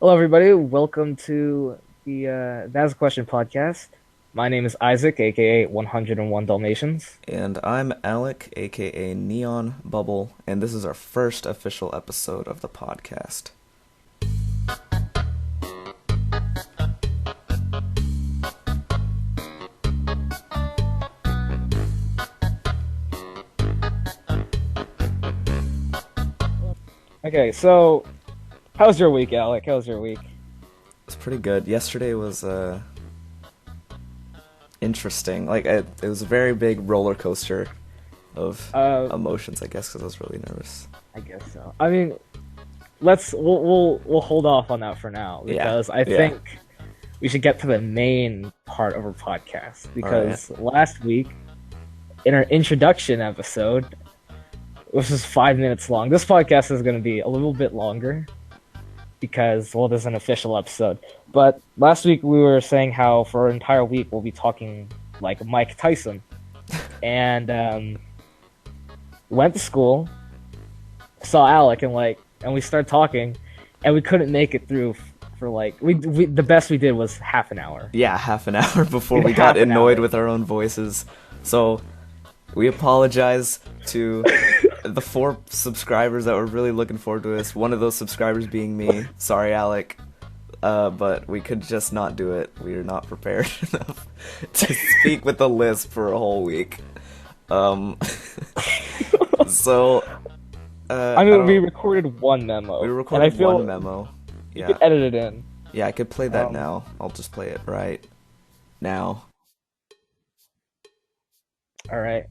Hello, everybody. Welcome to the That's a Question podcast. My name is Isaac, aka 101 Dalmatians. And I'm Alec, aka Neon Bubble, and this is our first official episode of the podcast. Okay, so how's your week, Alec? How's your week? It's pretty good. Yesterday was interesting. It was a very big roller coaster of Uh, emotions, I guess, because I was really nervous. I guess so. I mean, we'll hold off on that for now Yeah, because I yeah. think we should get to the main part of our podcast because last week in our introduction episode, which is 5 minutes long, this podcast is going to be a little bit longer because, well, there's an official episode. But last week we were saying how for an entire week we'll be talking like Mike Tyson. And went to school, saw Alec, and we started talking, and we couldn't make it through for we the best we did was half an hour. Yeah, half an hour before we Half got an annoyed hour. with our own voices. So we apologize to the 4 subscribers that were really looking forward to this. One of those subscribers being me. Sorry, Alec. But we could just not do it. We are not prepared enough to speak with the list for a whole week. So, I mean, we recorded one memo. we and I recorded feel one memo. you Yeah, could edit it in. yeah, I could play that Um, now. I'll just play it right now. All right.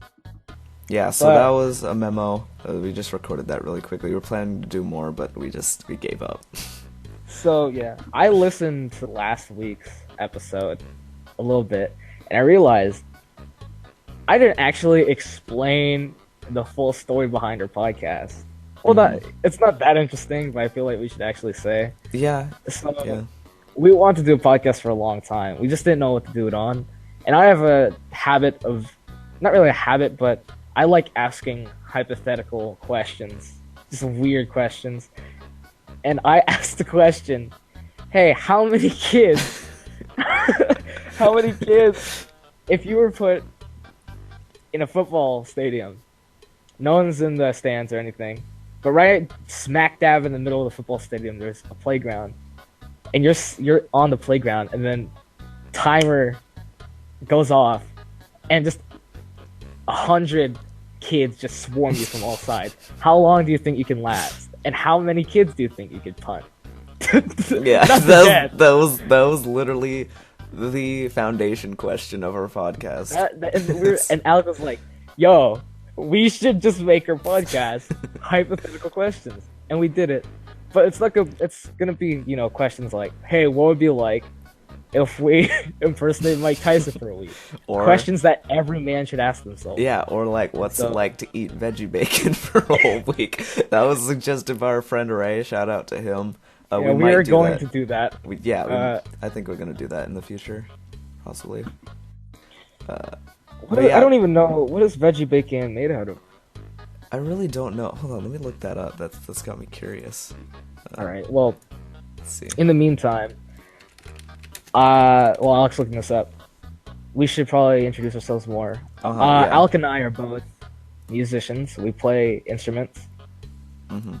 Yeah, so But that was a memo. We just recorded that really quickly. We were planning to do more, but we gave up. so yeah, I listened to last week's episode a little bit, and I realized I didn't actually explain the full story behind our podcast. Well, it's not that interesting, but I feel like we should actually say. Yeah, So yeah. we wanted to do a podcast for a long time. We just didn't know what to do it on. And I have a habit of, not really a habit, but I like asking hypothetical questions, just weird questions. And I asked the question, hey, how many kids, how many kids, if you were put in a football stadium, no one's in the stands or anything, but right smack dab in the middle of the football stadium, there's a playground, and you're on the playground, and then timer goes off, and just 100 kids just swarm you from all sides. How long do you think you can last? And how many kids do you think you could punt? Yeah, Not that was literally the foundation question of our podcast. And Alec was like, "Yo, we should just make our podcast hypothetical questions," and we did it. But it's gonna be questions like, "Hey, what would it be like if we impersonate Mike Tyson for a week?" Or Questions that every man should ask themselves. yeah, or what's So- it like to eat veggie bacon for a whole week? That was suggested by our friend Ray. Shout out to him. Yeah, We we might are do going that. to do that. I think we're gonna do that in the future, possibly. What But yeah. I don't even know what is veggie bacon made out of. I really don't know. Hold on, let me look that up. That's got me curious. All right. Well, Let's see. in the meantime, while Alex looking this up, we should probably introduce ourselves more. Yeah. Alec and I are both musicians. We play instruments, Mhm.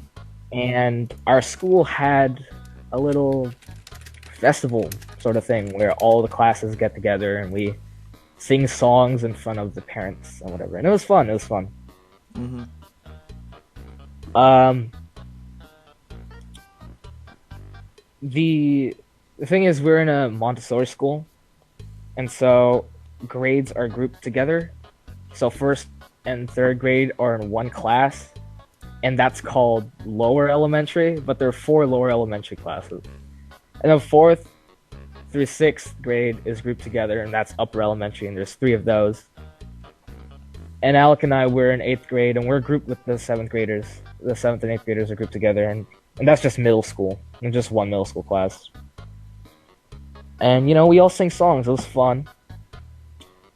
and our school had a little festival sort of thing where all the classes get together and we sing songs in front of the parents and whatever. And it was fun. It was fun. Mhm. Um, the thing is, we're in a Montessori school, and so grades are grouped together. So first and third grade are in one class, and that's called lower elementary. But there are 4 lower elementary classes, and then fourth through sixth grade is grouped together, and that's upper elementary, and there's 3 of those. And Alec and I were in 8th grade, and we're grouped with the 7th graders. The 7th and 8th graders are grouped together, and that's just middle school, and just one middle school class. And, we all sing songs. It was fun.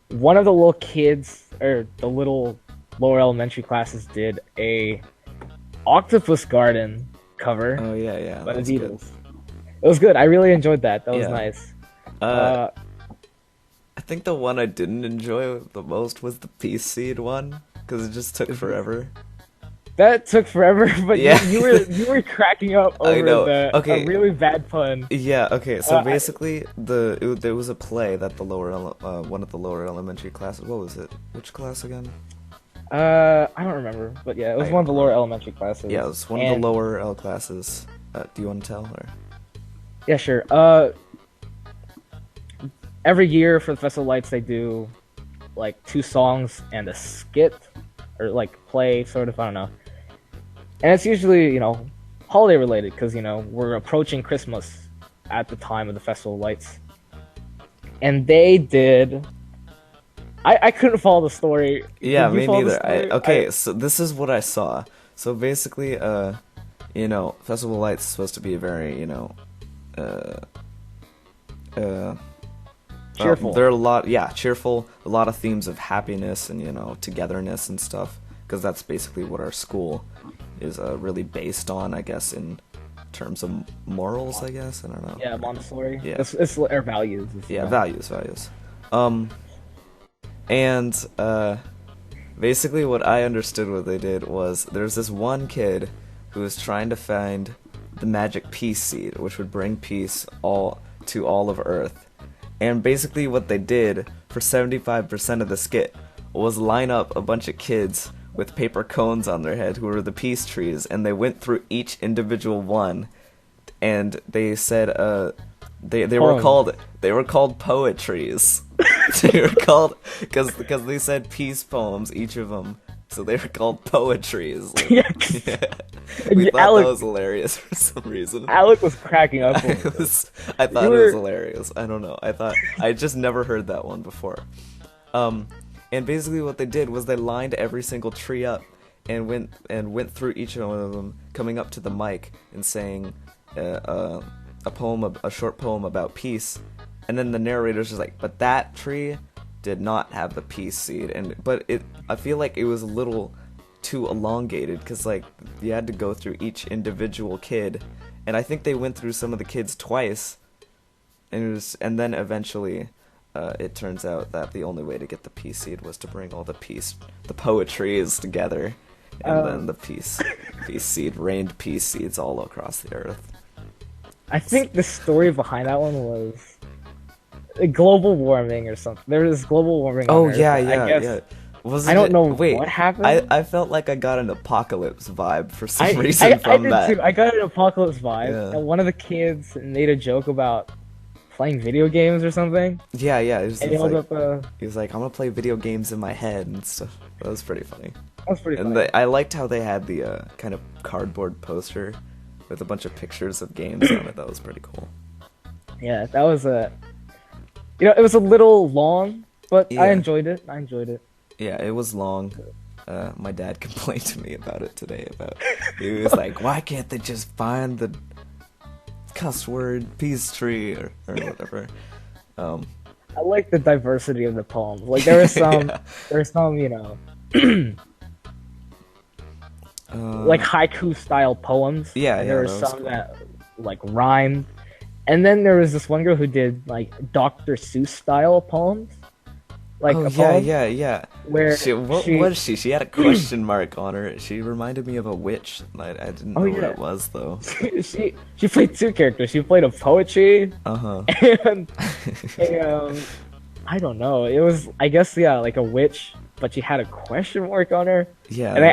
One of the little kids, or the little lower elementary classes, did a Octopus Garden cover Oh yeah, by the that's good. Beatles. It was good. I really enjoyed that. That was Yeah. nice. Uh, I think the one I didn't enjoy the most was the Peace Seed one, because it just took forever. That took forever, but Yeah. you were cracking up I over know. the Okay. a really bad pun. Yeah, okay, so I- basically, there was a play that one of the lower elementary classes, what was it? Which class again? I don't remember, but yeah, it was I one of the don't lower remember. elementary classes. Yeah, it was one of And- the lower L classes. Do you want to tell, or? Yeah, sure. Every year for the Festival of Lights, they do like 2 songs and a skit, or like play, sort of. I don't know. And it's usually, holiday related, because we're approaching Christmas at the time of the Festival of Lights. And they did. I couldn't follow the story. Yeah, Did you me follow the neither. story? So this is what I saw. So basically, Festival of Lights is supposed to be a very, Cheerful. There are a lot, yeah, cheerful. A lot of themes of happiness and togetherness and stuff, because that's basically what our school is really based on, I guess, in terms of morals. I guess I don't know. Yeah, Montessori. Yeah. It's our values. Yeah, values. And basically what I understood what they did was there's this one kid who was trying to find the magic peace seed, which would bring peace to all of Earth. And basically what they did for 75% of the skit was line up a bunch of kids with paper cones on their head who were the peace trees, and they went through each individual one, and they said they were called Poetrees. They were called because they said peace poems, each of them, so they were called Poetrees. We thought Alec, that was hilarious for some reason. Alec was cracking up. I thought it was hilarious. I don't know. I just never heard that one before. And basically what they did was they lined every single tree up and went through each one of them, coming up to the mic and saying a short poem about peace. And then the narrator's just like, but that tree did not have the peace seed. I feel like it was a little too elongated, because like you had to go through each individual kid, and I think they went through some of the kids twice, and then eventually it turns out that the only way to get the peace seed was to bring all the poetries together, and then the peace seed rained peace seeds all across the earth. I think the story behind that one was global warming or something. There was global warming. Oh on Earth, yeah. I guess. Wasn't I don't know wait, what happened. I felt like I got an apocalypse vibe for some I reason from did that. too. I got an apocalypse vibe, Yeah. and one of the kids made a joke about playing video games or something. Yeah. It was And he held like, up he was like, I'm gonna play video games in my head and stuff. That was pretty funny. that was pretty And funny. I liked how they had the kind of cardboard poster with a bunch of pictures of games on it. That was pretty cool. Yeah, that was it was a little long, but Yeah. I enjoyed it. Yeah, it was long. My dad complained to me about it today. He was like, why can't they just find the cuss word peace tree or whatever? I like the diversity of the poems. Like there were some, Yeah. like haiku style poems. Yeah, and there were that was some cool. that like rhymed, and then there was this one girl who did like Dr. Seuss style poems. Like a poem yeah. where What was she? She had a question mark on her. She reminded me of a witch. I didn't know what yeah. it was though. she played 2 characters. She played a poetry Uh-huh. and I don't know. It was, I guess, like a witch, but she had a question mark on her. Yeah. And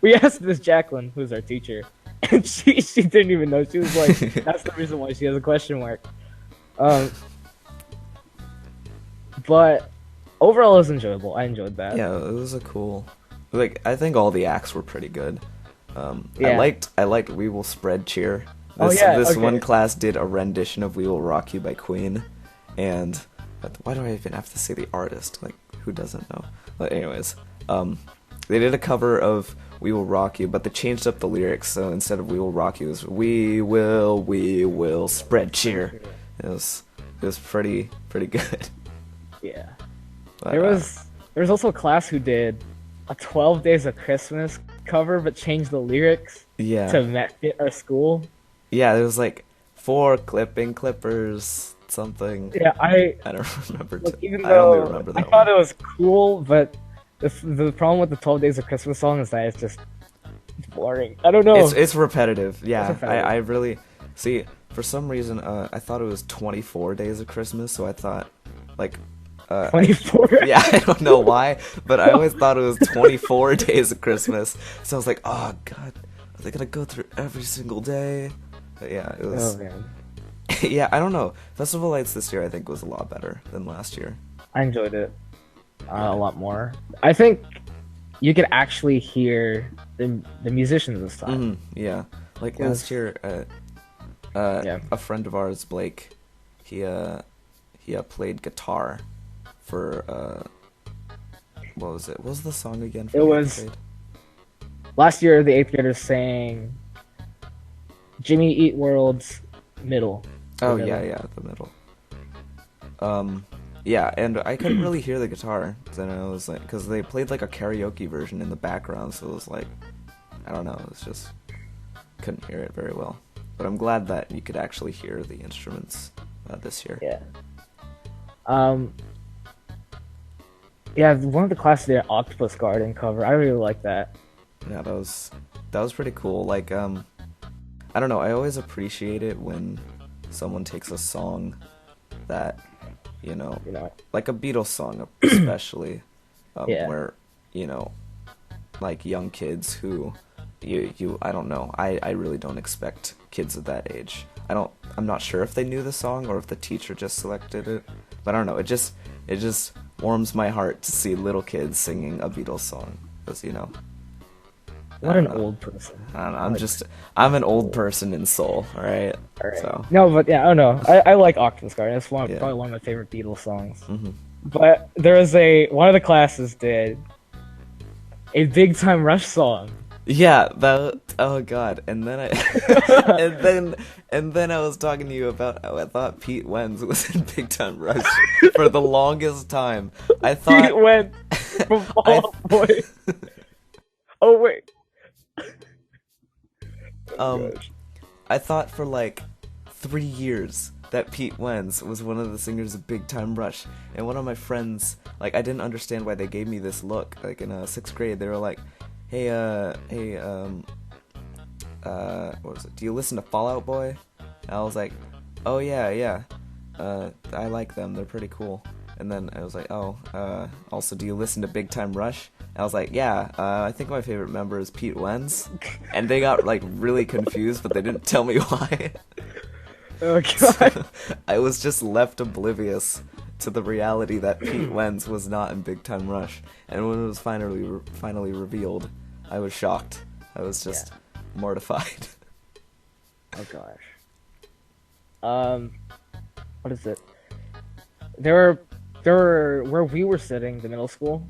we asked Miss Jacqueline, who's our teacher, and she didn't even know. She was like, "That's the reason why she has a question mark." But overall, it was enjoyable. I enjoyed that. Yeah, it was a cool. Like, I think all the acts were pretty good. Yeah. I liked "We Will Spread Cheer." This okay. one class did a rendition of "We Will Rock You" by Queen, and why do I even have to say the artist? Like, who doesn't know? But anyways, they did a cover of "We Will Rock You," but they changed up the lyrics. So instead of "We Will Rock You," it was we will spread cheer." It was pretty good. Yeah. But, There was also a class who did a 12 Days of Christmas cover, but changed the lyrics yeah. to fit our school. Yeah, there was like for clipping clippers something. Yeah, I don't remember. like, even I only though remember I that thought one. it was cool, but the problem with the 12 Days of Christmas song is that it's just boring. I don't know. It's repetitive. Yeah, repetitive. I really see. For some reason, I thought it was 24 days of Christmas, so I thought, like, 24. yeah, I don't know why, but I always thought it was 24 days of Christmas. So I was like, oh god, are they gonna go through every single day? But yeah, it was. Oh man, Yeah, I don't know. Festival Lights this year, I think, was a lot better than last year. I enjoyed it a lot more. I think you could actually hear the musicians this time. Yeah, like Yes. last year, Yeah. a friend of ours, Blake, he played guitar for what was it? What was the song again? For It the was- eighth grade? Last year, the 8th graders sang Jimmy Eat World's Middle. Oh The yeah, Middle. yeah, the middle. Yeah, and I couldn't really hear the guitar. Then I was like, because they played like a karaoke version in the background, so it was like, I don't know, it was just couldn't hear it very well. But I'm glad that you could actually hear the instruments this year. Yeah. Yeah, one of the classes there, Octopus Garden cover. I really like that. Yeah, that was pretty cool. Like, I don't know. I always appreciate it when someone takes a song that, You know, like a Beatles song, especially, Yeah. where, like young kids who, I don't know. I really don't expect kids of that age. I'm not sure if they knew the song or if the teacher just selected it, but I don't know. It just warms my heart to see little kids singing a Beatles song, because what I an don't know. old person. I don't know, I'm an old person in soul, alright? All right. So, No, but yeah, I don't know. I like Octopus Garden. It's Yeah. probably one of my favorite Beatles songs. mhm. But there was one of the classes did a Big Time Rush song. Yeah, oh god. And then and then I was talking to you about how I thought Pete Wentz was in Big Time Rush for the longest time. I He thought went from Fall I- Out Boy. Oh wait. Gosh. I thought for like 3 years that Pete Wentz was one of the singers of Big Time Rush, and one of my friends, like, I didn't understand why they gave me this look. Like in 6th grade, they were like, "Hey, what was it? Do you listen to Fall Out Boy?" And I was like, "Oh yeah. I like them. They're pretty cool." And then I was like, "Oh, also, do you listen to Big Time Rush?" And I was like, "Yeah, I think my favorite member is Pete Wentz." And they got like really confused, but they didn't tell me why. Oh god. I was just left oblivious to the reality that Pete Wentz was not in Big Time Rush. And when it was finally revealed, I was shocked. I was just mortified. Oh gosh. What is it? There were where we were sitting, the middle school.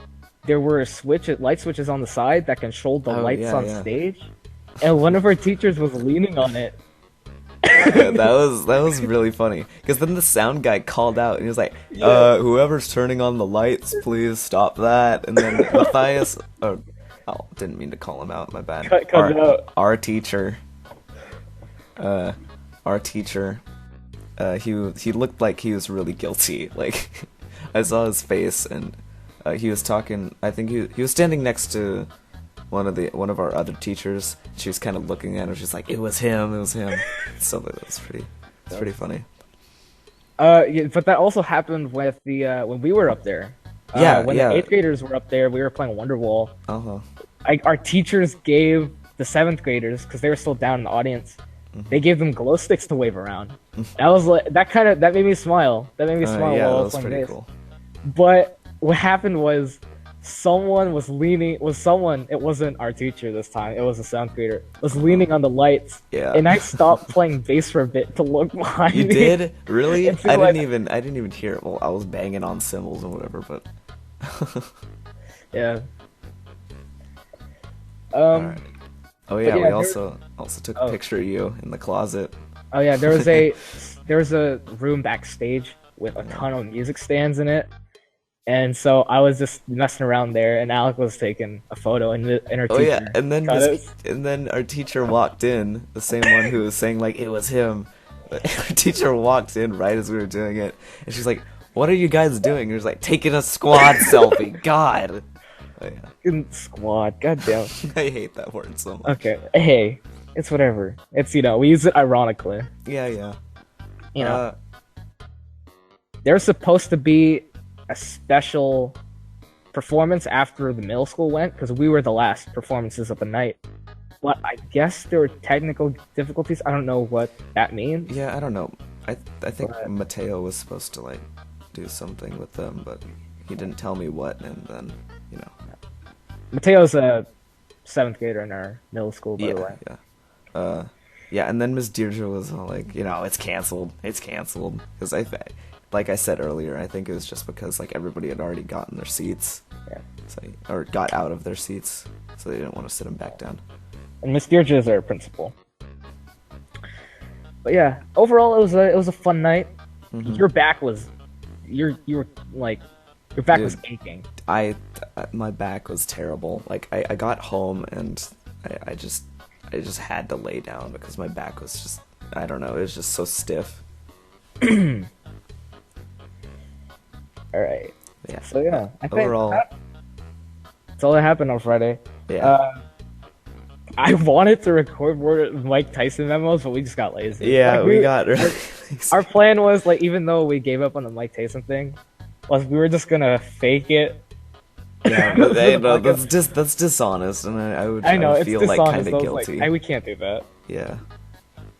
There were light switches on the side that controlled the Oh, lights yeah, on yeah. stage, and one of our teachers was leaning on it. Yeah, that was really funny, because then the sound guy called out and he was like, "Whoever's turning on the lights, please stop that." And then Matthias, didn't mean to call him out. My bad. Cut it out. Our teacher, he looked like he was really guilty. Like, I saw his face, and he was talking. I think he was standing next to one of our other teachers. She was kind of looking at him. She's like, "It was him. So that was pretty funny. Yeah, but that also happened with the when we were up there. When the 8th graders were up there, we were playing Wonderwall. Our teachers gave the 7th graders, because they were still down in the audience, they gave them glow sticks to wave around. That was like that made me smile. That made me smile Yeah, while I that was was playing pretty bass. cool. But what happened was someone was leaning. It wasn't our teacher this time. It was a 7th grader. Was leaning on the lights. Yeah. And I stopped playing bass for a bit to look behind You me. did? Really? And see, I like- didn't even hear it. Well, I was banging on cymbals and whatever, but Yeah. Alright. Oh yeah, yeah, we there- also took a picture of you in the closet. Oh yeah, there was a room backstage with a ton of music stands in it, and so I was just messing around there, and Alec was taking a photo, and our Oh teacher yeah, and then got us. and then our teacher walked in, the same one who was saying like it was him, Our teacher walked in right as we were doing it, and she's like, "What are you guys doing?" And he was like, "Taking a squad selfie." God. Oh, yeah. Fucking squad. Goddamn. I hate that word so much. Okay. Hey, it's whatever. It's we use it ironically. Yeah, yeah. You know. There's supposed to be a special performance after the middle school went, because we were the last performances of the night. But I guess there were technical difficulties. I don't know what that means. Yeah, I don't know. I think Mateo was supposed to like do something with them, but he didn't tell me what, and then Mateo's a 7th grader in our middle school, by the way. Yeah. Yeah, and then Miss Deirdre was all like, it's canceled. It's canceled. Because like I said earlier, I think it was just because like everybody had already gotten their seats. Yeah. Or got out of their seats, so they didn't want to sit them back down. And Miss Deirdre is our principal. But yeah, overall it was a fun night. Mm-hmm. Your back was, you were like, your back was aching. My back was terrible. Like I got home and I just had to lay down because my back was just, I don't know, it was just so stiff. All right. Yeah. So yeah, I think overall, that's all that happened on Friday. Yeah. I wanted to record more Mike Tyson memos, but we just got lazy. Yeah, like, we got really our plan was, like, even though we gave up on the Mike Tyson thing, was we were just gonna fake it. Yeah, but that's dishonest, and I would feel like kind of guilty. Like, we can't do that. Yeah.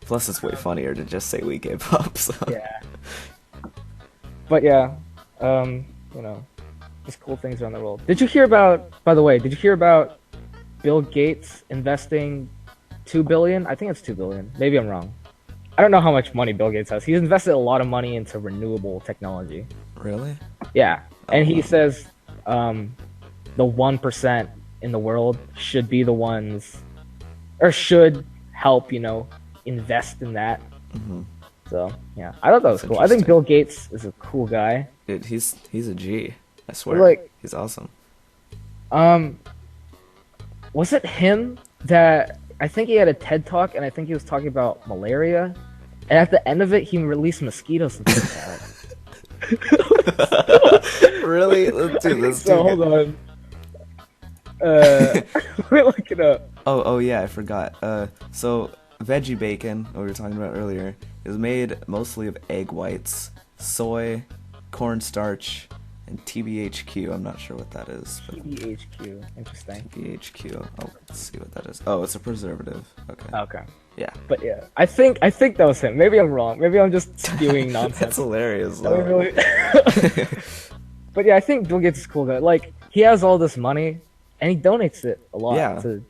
Plus, it's way funnier to just say we gave up. So. Yeah. But yeah, just cool things around the world. Did you hear about? By the way, did you hear about Bill Gates investing $2 billion? I think it's $2 billion. Maybe I'm wrong. I don't know how much money Bill Gates has. He's invested a lot of money into renewable technology. Really? Yeah, and he says the 1% in the world should be the ones, or should help, invest in that. Mm-hmm. So yeah, I thought that was cool. I think Bill Gates is a cool guy. Dude, he's a G. I swear. Like, he's awesome. Was it him that, I think he had a TED Talk, and I think he was talking about malaria, and at the end of it, he released mosquitoes and stuff like that. Really? Dude, let's so hold on. Let me look it up. Oh yeah, I forgot. So veggie bacon, what we were talking about earlier, is made mostly of egg whites, soy, cornstarch, and TBHQ. I'm not sure what that is. But TBHQ, interesting. TBHQ. Oh, let's see what that is. Oh, it's a preservative. Okay. Okay. Yeah. But yeah, I think that was him. Maybe I'm wrong. Maybe I'm just spewing nonsense. That's hilarious. Really... But yeah, I think Bill Gates is a cool guy. Like, he has all this money, and he donates it a lot. Yeah. To,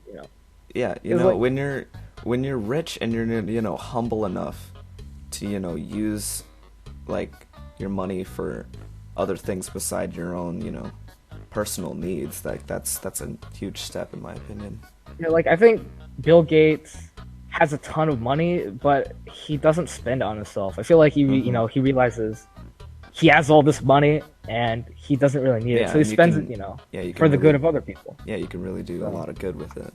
Yeah, like... when you're rich and you're humble enough to use like your money for other things beside your own personal needs, that's a huge step in my opinion. Yeah, like, I think Bill Gates has a ton of money, but he doesn't spend it on himself. I feel like he he realizes he has all this money and he doesn't really need it, so he spends it for the good of other people. Yeah, you can really do a lot of good with it.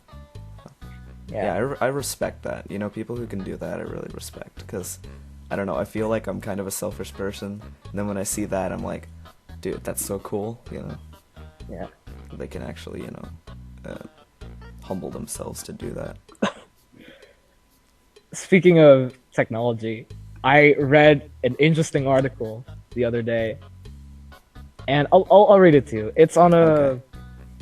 Yeah, I respect that. People who can do that, I really respect, because I don't know, I feel like I'm kind of a selfish person, and then when I see that, I'm like, dude, that's so cool. Yeah, they can actually humble themselves to do that. Speaking of technology, I read an interesting article the other day, and I'll read it to you. It's on a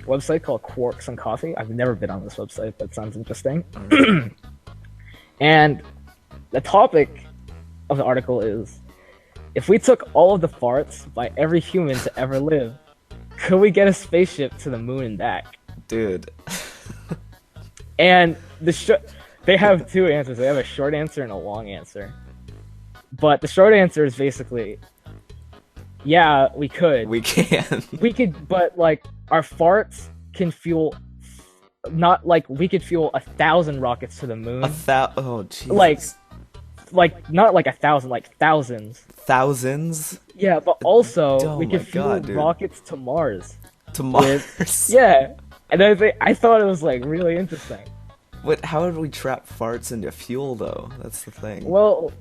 website called Quarks and Coffee. I've never been on this website, but it sounds interesting. Right. And the topic of the article is, if we took all of the farts by every human to ever live, could we get a spaceship to the moon and back? Dude. And they have two answers. They have a short answer and a long answer. But the short answer is basically, yeah, we could. We can. We could, but like, our farts can fuel, not like we could fuel 1,000 rockets to the moon. Oh, Jesus. Like not like 1,000, like thousands. Thousands? Yeah, but also we could fuel rockets to Mars. To Mars? Yeah, and I thought it was like really interesting. How would we trap farts into fuel though? That's the thing. Well,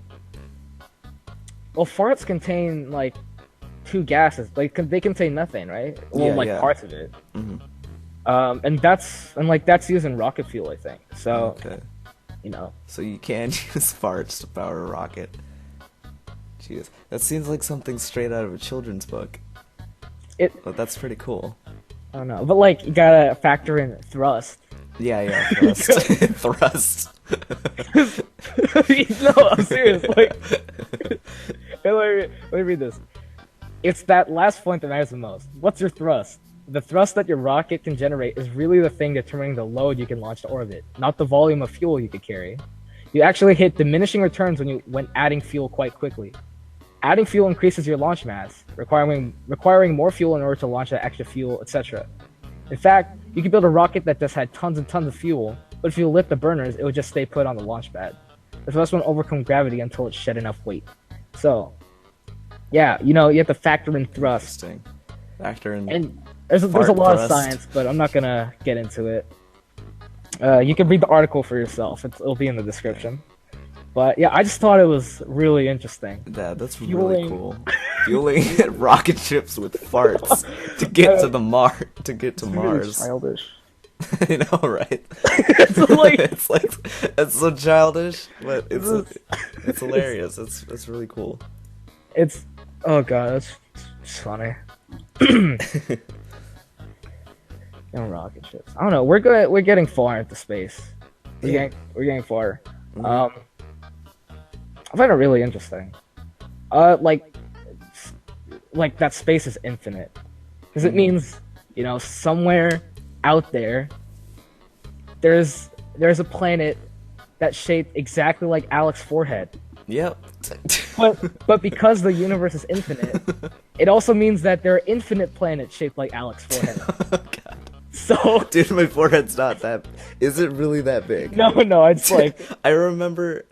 Well, farts contain like two gases. Like they contain methane, right? Well, Yeah, like yeah. parts of it. Hmm. And that's used in rocket fuel, I think. So Okay. you know, So you can use farts to power a rocket. Jeez, that seems like something straight out of a children's book. But that's pretty cool. I don't know, but like you gotta factor in thrust. Yeah, thrust. Thrust. No, I'm serious. Like, let me read this. It's that last point that matters the most. What's your thrust? The thrust that your rocket can generate is really the thing determining the load you can launch to orbit, not the volume of fuel you could carry. You actually hit diminishing returns when adding fuel quite quickly. Adding fuel increases your launch mass, requiring more fuel in order to launch that extra fuel, etc. In fact, you could build a rocket that just had tons and tons of fuel, but if you lit the burners, it would just stay put on the launch pad. The thrust won't overcome gravity until it shed enough weight. So, yeah, you have to factor in thrust. Interesting. Factor in. And there's a fart lot of thrust. science, but I'm not gonna get into it. You can read the article for yourself. It'll be in the description. But yeah, I just thought it was really interesting. Yeah, that's really Fueling- cool. Fueling rocket ships with farts to get to Mars. Childish. I know, right? It's like- it's so childish, but it's hilarious. It's really cool. It's it's funny. Rocket ships. I don't know. We're getting far into space. We're getting far. Mhm. I find it really interesting. Like that space is infinite, because it means somewhere out there's a planet that's shaped exactly like Alec's forehead. Yep. But because the universe is infinite, it also means that there are infinite planets shaped like Alec's forehead. Oh, God. So Dude, my forehead's not that. Is it really that big? no, it's like I remember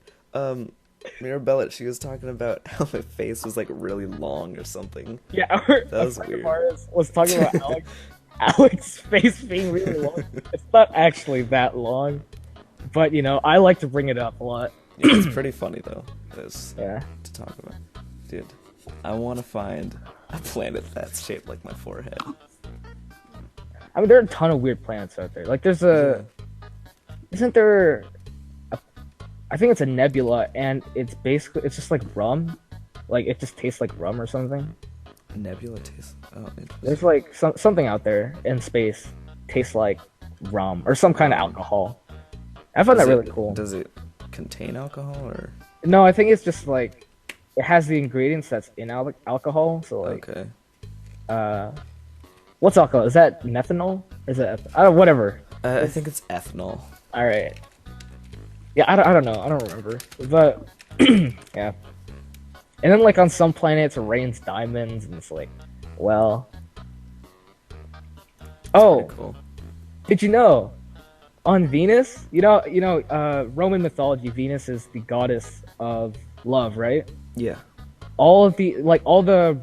Mirabella, she was talking about how my face was like really long or something. yeah. That was a friend of weird. ours was talking about Alec's face being really long. It's not actually that long, but I like to bring it up a lot. Yeah, it's pretty funny though. Yeah. To talk about. Dude, I want to find a planet that's shaped like my forehead. I mean, there are a ton of weird planets out there. Like, there's isn't there? I think it's a nebula, and it's just like rum. Like, it just tastes like rum or something. Nebula taste. Oh, interesting. There's like something out there in space tastes like rum or some kind of alcohol. I find that really cool. Does it contain alcohol or? No, I think it's just like it has the ingredients that's in alcohol. So like, Okay. What's alcohol? Is that methanol? Is it? Whatever. I think it's ethanol. All right. Yeah, I don't know. I don't remember. But yeah. And then like on some planets it rains diamonds, and it's like, well. Oh, Pretty cool. did you know? On Venus, Roman mythology, Venus is the goddess of love, right? Yeah. All the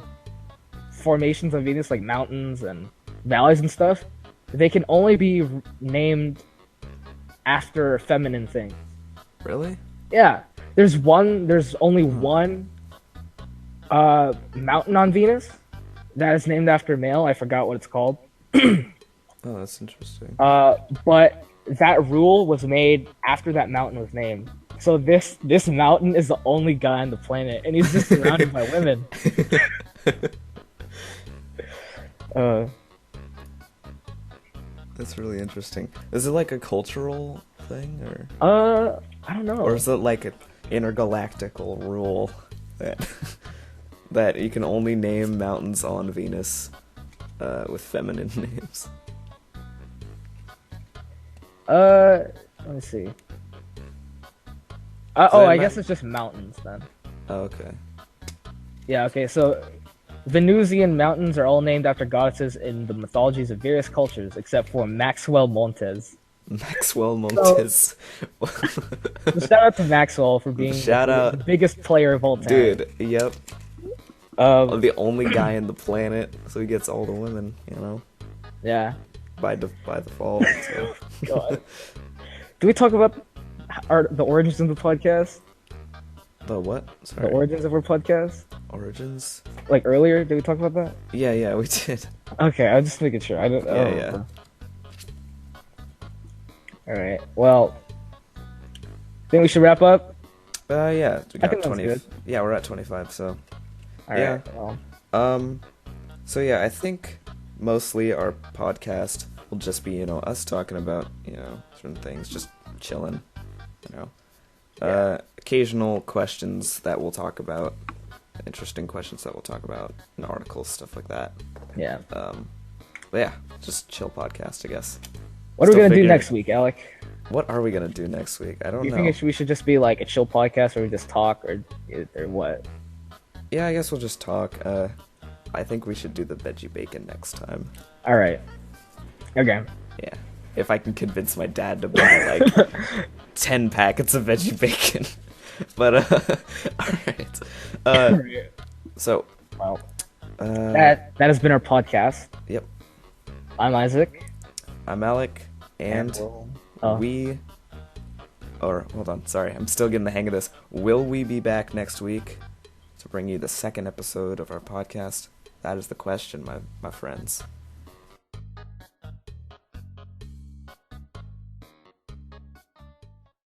formations of Venus, like mountains and valleys and stuff, they can only be named after feminine things. Really? Yeah, there's only one mountain on Venus that is named after a male. I forgot what it's called. Oh, that's interesting. But that rule was made after that mountain was named. So this mountain is the only guy on the planet, and he's just surrounded by women. That's really interesting. Is it like a cultural thing, or I don't know. or is it like an intergalactical rule that that you can only name mountains on Venus with feminine names? Let me see. I guess it's just mountains then. Oh, okay. Yeah, okay, so Venusian mountains are all named after goddesses in the mythologies of various cultures, except for Maxwell Montes. Maxwell Montes. So shout out to Maxwell for being the biggest player of all time. Dude, yep. The only guy in the planet, so he gets all the women, Yeah. by default. So. God. Do we talk about the origins of the podcast? The what? The Sorry. origins of our podcast? Origins? Like earlier, did we talk about that? Yeah, we did. Okay, I was just making sure. I don't Yeah. remember. Alright, well, think we should wrap up? Yeah, we got think that's 20. good. Yeah, we're at 25, so. Alright, Yeah. well, So yeah, I think mostly our podcast will just be, us talking about, certain things, just chilling, Yeah. Occasional questions that we'll talk about, interesting questions that we'll talk about, and articles, stuff like that. yeah. But yeah, just chill podcast, I guess. What are we Still gonna do figuring- next week, Alec? What are we gonna do next week? I don't Do you know. think we should just be like a chill podcast where we just talk, or what? Yeah, I guess we'll just talk. I think we should do the veggie bacon next time. Alright. Okay. Yeah. If I can convince my dad to buy, like, 10 packets of veggie bacon. But, alright. So, Well, uh, that has been our podcast. Yep. I'm Isaac. I'm Alec, and hold on, sorry, I'm still getting the hang of this. Will we be back next week to bring you the second episode of our podcast? That is the question, my friends.